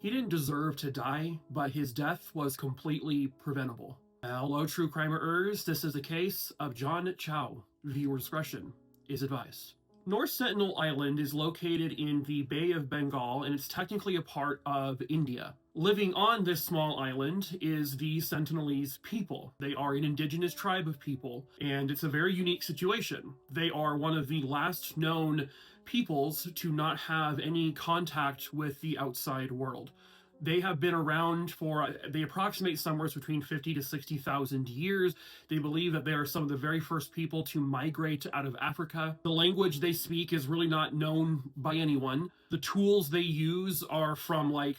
He didn't deserve to die, but his death was completely preventable. Hello, true crimerers. This is a case of John Chau. Viewer discretion is advised. North Sentinel Island is located in the Bay of Bengal, and it's technically a part of India. Living on this small island is the Sentinelese people. They are an indigenous tribe of people, and it's a very unique situation. They are one of the last known peoples to not have any contact with the outside world. They have been around they approximate somewhere between 50 to 60,000 years. They believe that they are some of the very first people to migrate out of Africa. The language they speak is really not known by anyone. The tools they use are from I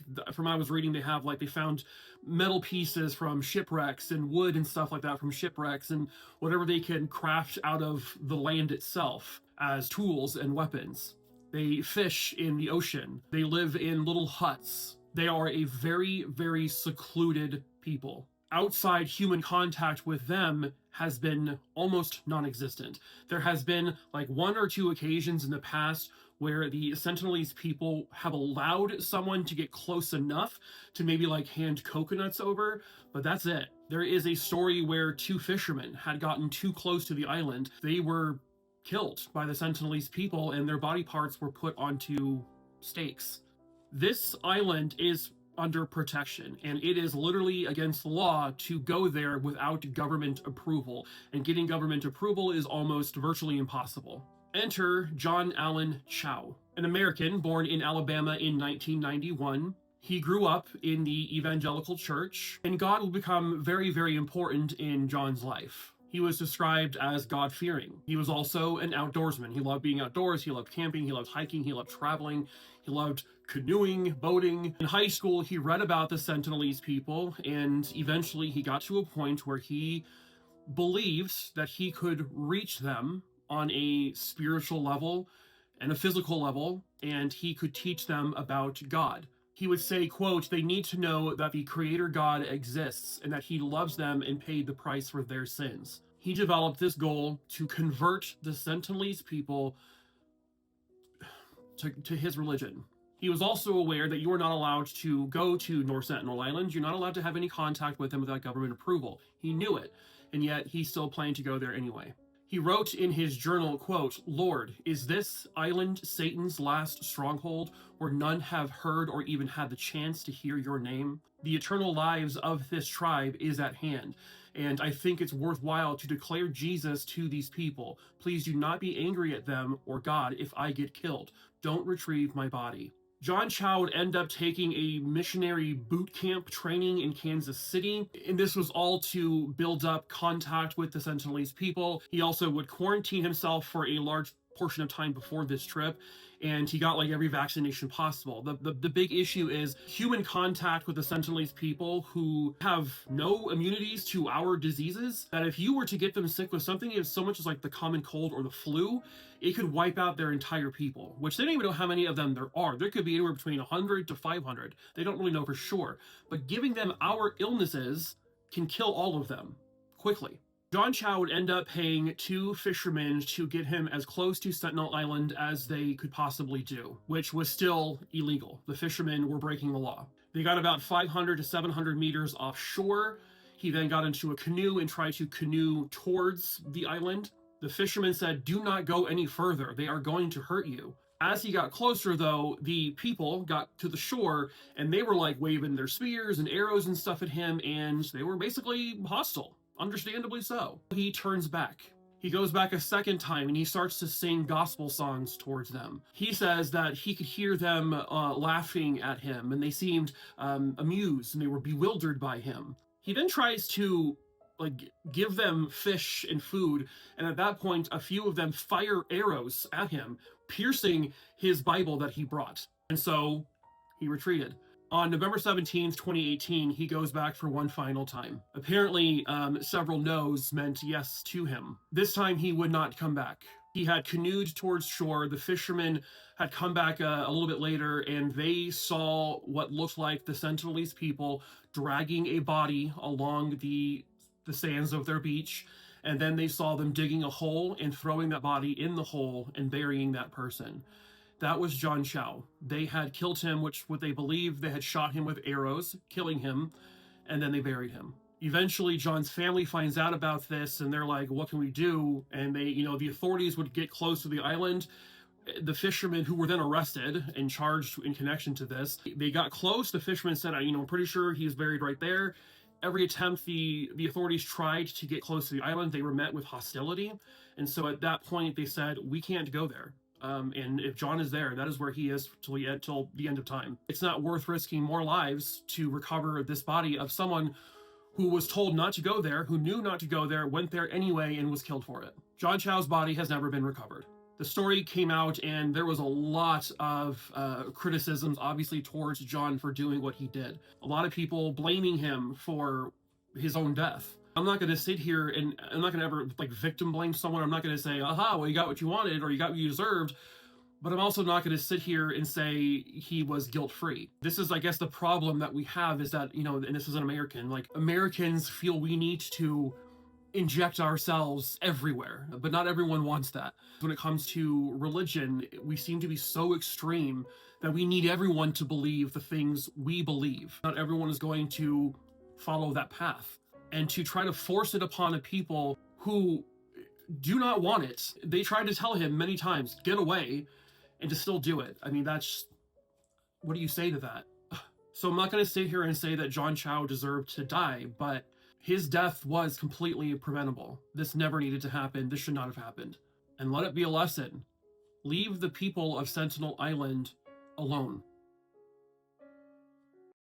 was reading, they found metal pieces from shipwrecks and wood and stuff like that from shipwrecks and whatever they can craft out of the land itself as tools and weapons. They fish in the ocean. They live in little huts. They are a very, very secluded people. Outside human contact with them has been almost non-existent. There has been one or two occasions in the past where the Sentinelese people have allowed someone to get close enough to maybe hand coconuts over, but that's it. There is a story where two fishermen had gotten too close to the island. They were killed by the Sentinelese people and their body parts were put onto stakes. This island is under protection, and it is literally against the law to go there without government approval, and getting government approval is almost virtually impossible. Enter John Allen Chau, an American born in Alabama in 1991. He grew up in the evangelical church, and God will become very, very important in John's life. He was described as God-fearing. He was also an outdoorsman. He loved being outdoors, he loved camping, he loved hiking, he loved traveling, he loved canoeing, boating. In high school, he read about the Sentinelese people, and eventually he got to a point where he believed that he could reach them on a spiritual level and a physical level, and he could teach them about God. He would say, quote, "They need to know that the Creator God exists and that he loves them and paid the price for their sins." He developed this goal to convert the Sentinelese people to his religion. He was also aware that you are not allowed to go to North Sentinel Island. You're not allowed to have any contact with them without government approval. He knew it, and yet he still planned to go there anyway. He wrote in his journal, quote, "Lord, is this island Satan's last stronghold where none have heard or even had the chance to hear your name? The eternal lives of this tribe is at hand, and I think it's worthwhile to declare Jesus to these people. Please do not be angry at them or God if I get killed. Don't retrieve my body." John Chau would end up taking a missionary boot camp training in Kansas City, and this was all to build up contact with the Sentinelese people. He also would quarantine himself for a large portion of time before this trip, and he got every vaccination possible. The big issue is human contact with the Sentinelese people who have no immunities to our diseases, that if you were to get them sick with something as so much as the common cold or the flu, it could wipe out their entire people, which they don't even know how many of them there are. There could be anywhere between 100 to 500. They don't really know for sure. But giving them our illnesses can kill all of them quickly. John Chau would end up paying two fishermen to get him as close to Sentinel Island as they could possibly do, which was still illegal. The fishermen were breaking the law. They got about 500 to 700 meters offshore. He then got into a canoe and tried to canoe towards the island. The fishermen said, "Do not go any further. They are going to hurt you." As he got closer, though, the people got to the shore, and they were waving their spears and arrows and stuff at him, and they were basically hostile. Understandably so. He turns back. He goes back a second time and he starts to sing gospel songs towards them. He says that he could hear them laughing at him, and they seemed amused and they were bewildered by him. He then tries to give them fish and food, and at that point a few of them fire arrows at him, piercing his Bible that he brought. And so he retreated. On November 17th, 2018, he goes back for one final time. Apparently, several no's meant yes to him. This time, he would not come back. He had canoed towards shore. The fishermen had come back a little bit later, and they saw what looked like the Sentinelese people dragging a body along the sands of their beach, and then they saw them digging a hole and throwing that body in the hole and burying that person. That was John Chau. They had killed him, what they believe they had shot him with arrows, killing him, and then they buried him. Eventually, John's family finds out about this, and they're like, what can we do? And they, the authorities would get close to the island. The fishermen who were then arrested and charged in connection to this, they got close. The fishermen said, I'm pretty sure he's buried right there. Every attempt the authorities tried to get close to the island, they were met with hostility. And so at that point, they said, we can't go there. And if John is there, that is where he is till the end of time. It's not worth risking more lives to recover this body of someone who was told not to go there, who knew not to go there, went there anyway, and was killed for it. John Chau's body has never been recovered. The story came out, and there was a lot of criticisms, obviously, towards John for doing what he did. A lot of people blaming him for his own death. I'm not going to sit here and I'm not going to ever victim blame someone. I'm not going to say, aha, well, you got what you wanted or you got what you deserved. But I'm also not going to sit here and say he was guilt-free. This is, I guess, the problem that we have is that, and this is an American, Americans feel we need to inject ourselves everywhere, but not everyone wants that. When it comes to religion, we seem to be so extreme that we need everyone to believe the things we believe. Not everyone is going to follow that path. And to try to force it upon a people who do not want it, they tried to tell him many times, get away, and to still do it. I mean, what do you say to that? So I'm not going to sit here and say that John Chau deserved to die, but his death was completely preventable. This never needed to happen. This should not have happened. And let it be a lesson. Leave the people of Sentinel Island alone.